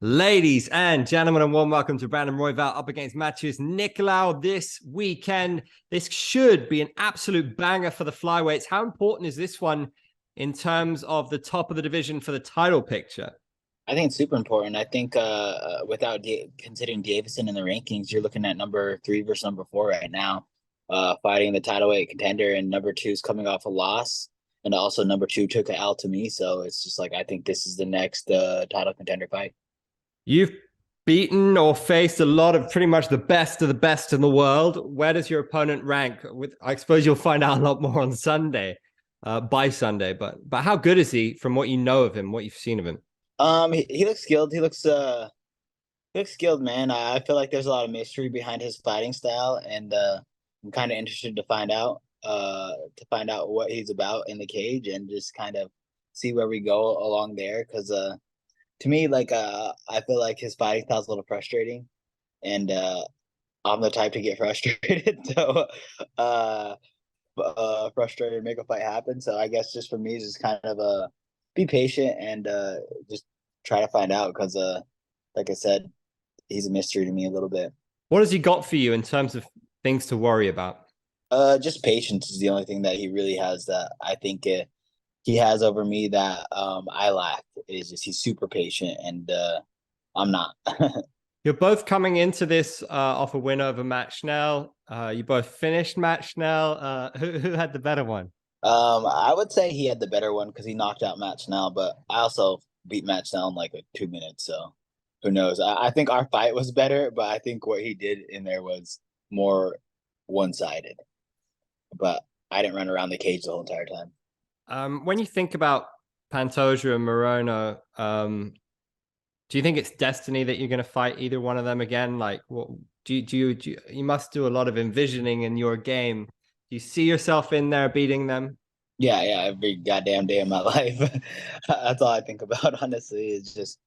Ladies and gentlemen, and warm welcome to Brandon Royval up against Matheus Nicolau this weekend. This should be an absolute banger for the flyweights. How important is this one in terms of the top of the division for the title picture? I think it's super important. I think without considering Davison in the rankings, you're looking at number 3 versus number 4 right now, fighting the title weight contender, and number 2 is coming off a loss, and also number 2 took an L to me. So it's just like I think this is the next title contender fight. You've beaten or faced a lot of pretty much the best of the best in the world. Where does your opponent rank? I suppose you'll find out a lot more on Sunday, by Sunday. But how good is he from what you know of him, what you've seen of him? He looks skilled. He looks skilled, man. I feel like there's a lot of mystery behind his fighting style, and I'm kind of interested to find out what he's about in the cage and just kind of see where we go along there. Because to me, I feel like his fighting style is a little frustrating, and I'm the type to get frustrated. So frustrated, make a fight happen. So I guess just for me, it's just kind of be patient and just try to find out, because like I said, he's a mystery to me a little bit. What has he got for you in terms of things to worry about? Just patience is the only thing that he really has that I think he has over me that I lack. Is just he's super patient, and I'm not. You're both coming into this off a win over Matt Schnell. You both finished Matt Schnell. Who had the better one? I would say he had the better one because he knocked out Matt Schnell, but I also beat Matt Schnell in like 2 minutes. So who knows? I think our fight was better, but I think what he did in there was more one-sided. But I didn't run around the cage the whole entire time. When you think about Pantoja and Moreno, do you think it's destiny that you're going to fight either one of them again? Like, what do you must do a lot of envisioning in your game. Do you see yourself in there beating them? Yeah, every goddamn day of my life. That's all I think about, honestly, is just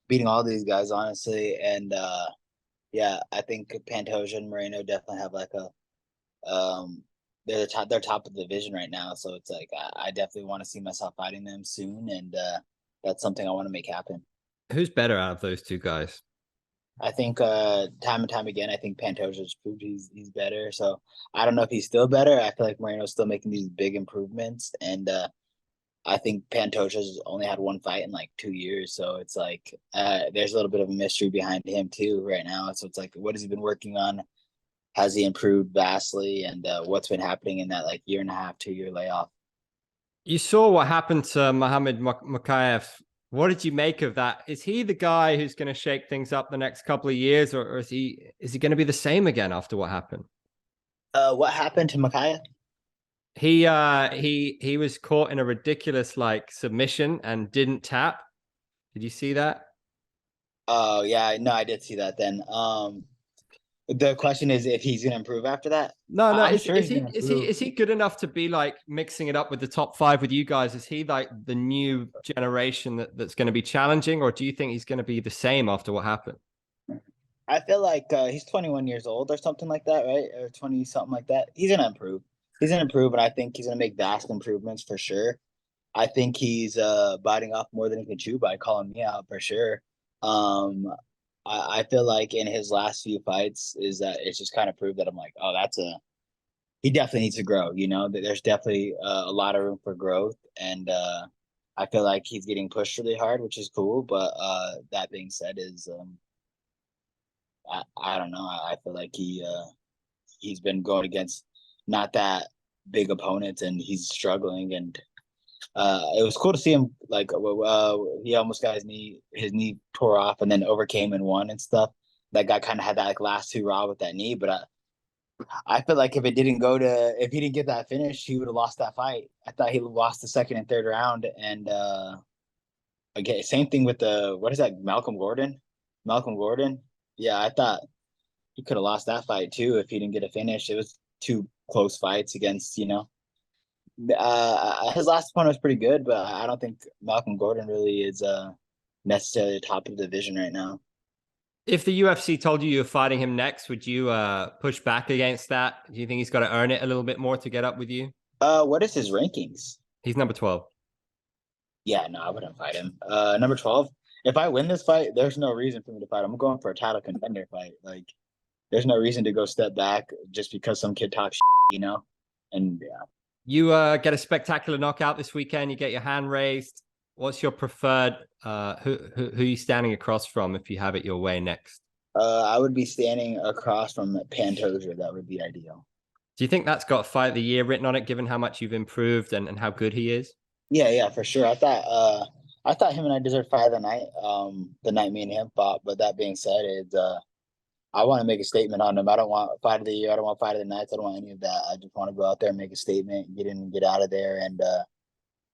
beating all these guys, honestly. And yeah, I think Pantoja and Moreno definitely have like they're top of the division right now. So it's like I definitely want to see myself fighting them soon, and that's something I want to make happen. Who's better out of those two guys? I think time and time again, I think Pantoja's proved he's better. So I don't know if he's still better. I feel like Moreno's still making these big improvements, and I think Pantoja's only had one fight in like 2 years. So it's like there's a little bit of a mystery behind him too right now. So it's like, what has he been working on? Has he improved vastly? And what's been happening in that like year and a half, 2 year layoff? You saw what happened to Muhammad Mokaev. What did you make of that? Is he the guy who's going to shake things up the next couple of years, or is he going to be the same again after what happened? What happened to Mokaev? He was caught in a ridiculous like submission and didn't tap. Did you see that? Oh yeah, no, I did see that. Then the question is if he's gonna improve after that. No. I'm Is, sure is he's he gonna is he improve. is he good enough to be like mixing it up with the top five with you guys? Is he like the new generation that's going to be challenging, or do you think he's going to be the same after what happened? I feel like he's 21 years old or something like that, right? Or 20 something like that. He's gonna improve. He's gonna improve, and I think he's gonna make vast improvements for sure. I think he's biting off more than he can chew by calling me out for sure. Um, I feel like in his last few fights is that it's just kind of proved that I'm like, oh, he definitely needs to grow. You know, there's definitely a lot of room for growth, and I feel like he's getting pushed really hard, which is cool. But that being said, is I don't know. I feel like he's been going against not that big opponents, and he's struggling. And it was cool to see him like he almost got his knee tore off, and then overcame and won and stuff. That guy kind of had that like last two raw with that knee, but I feel like if he didn't get that finish, he would have lost that fight. I thought he lost the second and third round, and again, same thing with the what is that, Malcolm Gordon? Malcolm Gordon. Yeah, I thought he could have lost that fight too if he didn't get a finish. It was two close fights against, his last opponent was pretty good, but I don't think Malcolm Gordon really is necessarily top of the division right now. If the UFC told you you're fighting him next, would you push back against that? Do you think he's got to earn it a little bit more to get up with you? What is his rankings? He's number 12. Yeah, no, I wouldn't fight him. Number 12. if I win this fight, there's no reason for me to fight. I'm going for a title contender fight. Like, there's no reason to go step back just because some kid talks, you know? And yeah. You get a spectacular knockout this weekend. You get your hand raised. What's your preferred? Who are you standing across from if you have it your way next? I would be standing across from Pantoja. That would be ideal. Do you think that's got fight of the year written on it, given how much you've improved and how good he is? Yeah, for sure. I thought him and I deserved fight of the night me and him fought. But that being said, I want to make a statement on him. I don't want fight of the year. I don't want fight of the nights. I don't want any of that. I just want to go out there and make a statement, get in and get out of there, and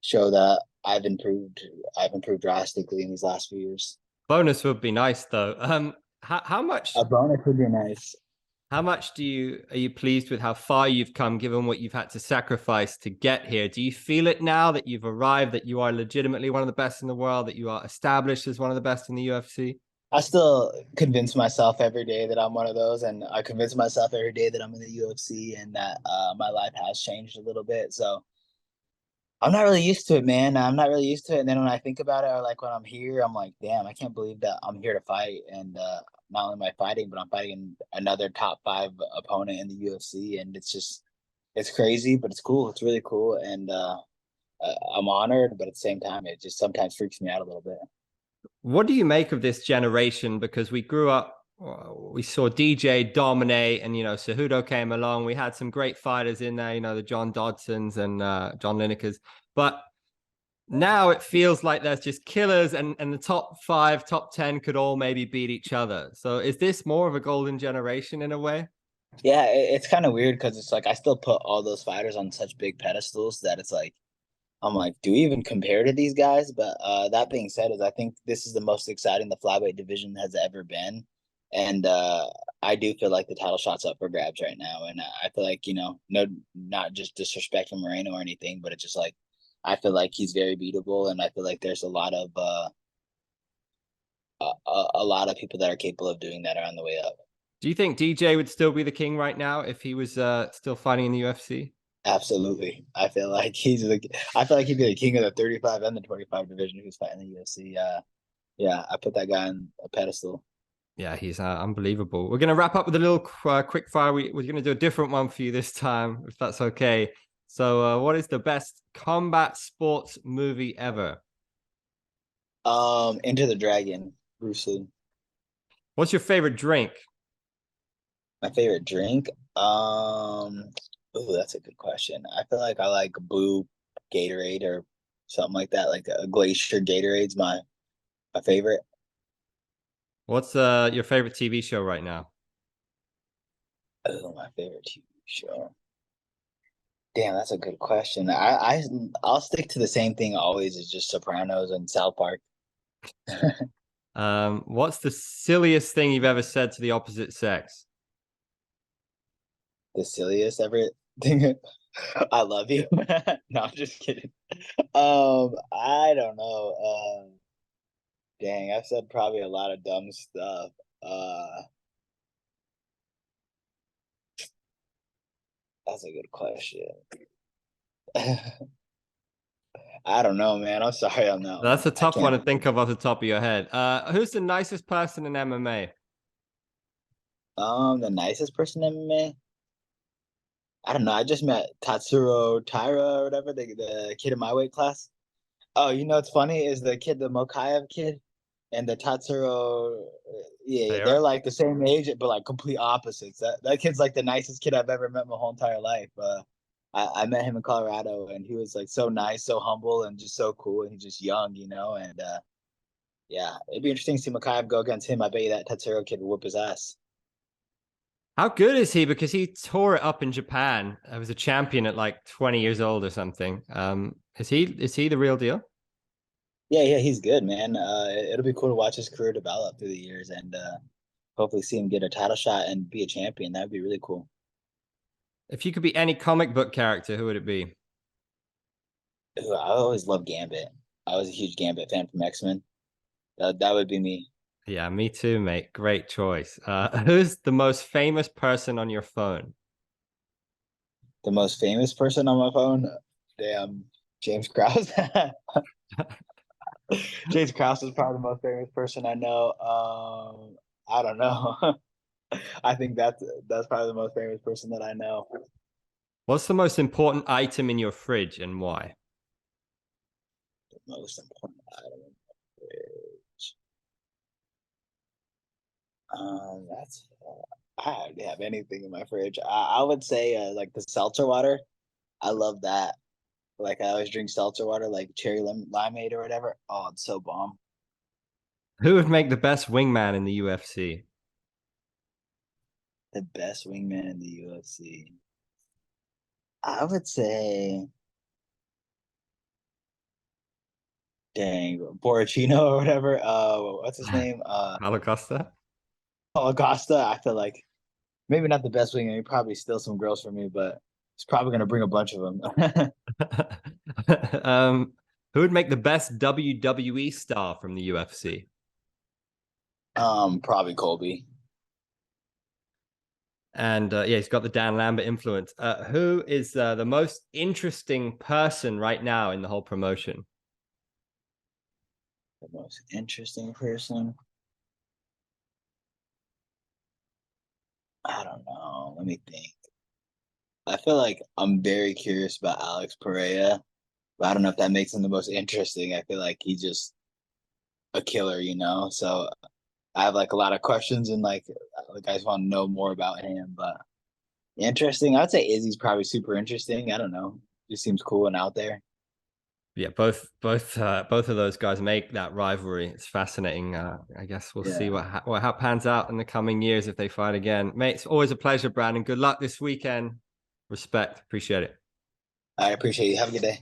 show that I've improved. I've improved drastically in these last few years. Bonus would be nice though. How much? A bonus would be nice. How much are you pleased with how far you've come, given what you've had to sacrifice to get here? Do you feel it now that you've arrived, that you are legitimately one of the best in the world, that you are established as one of the best in the UFC? I still convince myself every day that I'm one of those, and I convince myself every day that I'm in the UFC and that my life has changed a little bit. So I'm not really used to it, man. I'm not really used to it. And then when I think about it, or like when I'm here, I'm like, damn, I can't believe that I'm here to fight. And not only am I fighting, but I'm fighting another top 5 opponent in the UFC. And it's crazy, but it's cool. It's really cool. And I'm honored, but at the same time, it just sometimes freaks me out a little bit. What do you make of this generation? Because we grew up, we saw DJ dominate, and Cejudo came along. We had some great fighters in there, the John Dodsons and John Linekers. But now it feels like there's just killers, and the top 5, top 10 could all maybe beat each other. So is this more of a golden generation in a way? Yeah, it's kind of weird because it's like I still put all those fighters on such big pedestals that it's like I'm like, do we even compare to these guys? But that being said, is I think this is the most exciting the flyweight division has ever been, and I do feel like the title shot's up for grabs right now. And I feel like no, not just disrespect for Moreno or anything, but it's just like I feel like he's very beatable, and I feel like there's a lot of a lot of people that are capable of doing that are on the way up. Do you think DJ would still be the king right now if he was still fighting in the UFC? Absolutely. I feel like I feel like he'd be the king of the 35 and the 25 division who's fighting the UFC. Yeah, I put that guy on a pedestal. Yeah, he's unbelievable. We're going to wrap up with a little quick fire. We're going to do a different one for you this time, if that's okay. So what is the best combat sports movie ever? Enter the Dragon, Bruce Lee. What's your favorite drink? My favorite drink? Oh, that's a good question. I feel like I like blue Gatorade or something like that. Like a glacier Gatorade's my favorite. What's your favorite TV show right now? Oh, my favorite TV show. Damn, that's a good question. I'll stick to the same thing always. Is just Sopranos and South Park. What's the silliest thing you've ever said to the opposite sex? The silliest ever thing. I love you. No, I'm just kidding. I don't know. Dang, I've said probably a lot of dumb stuff. That's a good question. I don't know, man. I'm sorry on that That's one. a tough one to think of off the top of your head. Who's the nicest person in MMA? The nicest person in MMA. I don't know. I just met Tatsuro Taira or whatever, the kid in my weight class. Oh, what's funny is the kid, the Mokaev kid, and the Tatsuro. Yeah, they're like the same age, but like complete opposites. That kid's like the nicest kid I've ever met my whole entire life. I met him in Colorado, and he was like so nice, so humble, and just so cool. And he's just young, and yeah, it'd be interesting to see Mokaev go against him. I bet you that Tatsuro kid would whoop his ass. How good is he? Because he tore it up in Japan. I was a champion at like 20 years old or something. Is he the real deal? Yeah, he's good, man. It'll be cool to watch his career develop through the years, and hopefully see him get a title shot and be a champion. That'd be really cool. If you could be any comic book character, who would it be? Ooh, I always loved Gambit. I was a huge Gambit fan from X-Men. That would be me. Yeah, me too, mate. Great choice. Who's the most famous person on your phone? The most famous person on my phone? Damn, James Krause. James Krause is probably the most famous person I know. I don't know. I think that's probably the most famous person that I know. What's the most important item in your fridge and why? The most important item in the fridge. That's I hardly have anything in my fridge. I would say like the seltzer water. I love that. Like I always drink seltzer water, like cherry limeade or whatever. Oh, it's so bomb. Who would make the best wingman in the UFC? The best wingman in the UFC. I would say, dang, Borrachino or whatever. What's his name? Paulo Costa? Augusta. I feel like maybe not the best wingman. He probably steal some girls from me, but he's probably gonna bring a bunch of them. um, who would make the best WWE star from the UFC? Probably Colby. And yeah, he's got the Dan Lambert influence. Who is the most interesting person right now in the whole promotion? The most interesting person. I don't know. Let me think. I feel like I'm very curious about Alex Pereira, but I don't know if that makes him the most interesting. I feel like he's just a killer, you know. So I have like a lot of questions and like I just want to know more about him. But interesting, I'd say Izzy's probably super interesting. I don't know, just seems cool and out there. Yeah, both of those guys make that rivalry. It's fascinating. I guess we'll see Yeah, what pans out in the coming years if they fight again. Mate, it's always a pleasure, Brandon. Good luck this weekend. Respect. Appreciate it. I appreciate you. Have a good day.